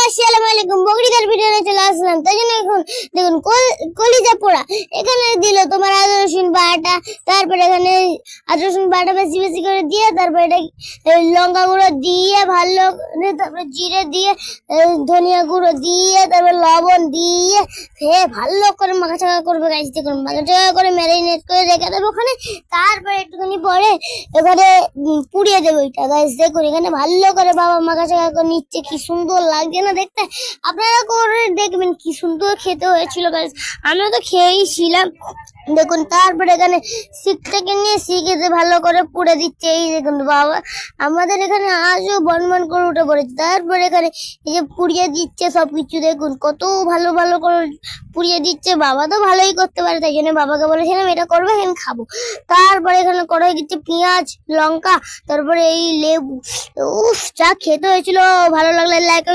আসসালামু আলাইকুম। বকরিদার ভিডিওতে চলে আসলাম। তাই জন্য এখন দেখুন কলিজা পোড়া এখানে দিল তোমার আদা রসুন বাটা, তারপরে এখানে আদা রসুন বাটা বেশি বেশি করে দিয়ে, তারপরে এটা লঙ্কা গুঁড়ো দিয়ে ভালো করে, তারপরে জিরে দিয়ে, ধনিয়া গুঁড়ো দিয়ে, তারপরে লবণ দিয়ে ভালো করে মাখাচাকা করবে গাইস। দেখুন মাখাচাকা করে ম্যারিনেট করে রেখে দেবো ওখানে। তারপরে একটুখানি পরে এখানে পুড়িয়ে দেবো এটা গাইস। দেখুন এখানে ভালো করে বাবা মাখাচাকা করে নিচ্ছে, কি সুন্দর লাগছে না দেখতে। আপনারা করে দেখবেন কি সুন্দর খেতে হয়েছিল গাইস। আমরা তো খেয়েইছিলাম। দেখুন তারপরে এখানে শিখটাকে নিয়ে শিখেতে ভালো করে পুড়ে দিচ্ছে। এই দেখুন বাবা আমাদের এখানে আজও বনবন করে উঠে পড়েছে। তারপরে এখানে এই যে পুড়িয়ে দিচ্ছে সবকিছু, দেখুন কত ভালো ভালো করে পুড়িয়ে দিচ্ছে। বাবা তো ভালোই করতে পারে, তাই জন্য বাবাকে বলেছিলাম এটা করবে, আমি খাবো। তারপরে এখানে কড়াই দিচ্ছে পেঁয়াজ লঙ্কা, তারপরে এই লেবু। উফ যা খেতে হয়েছিল, ভালো লাগলে লাইক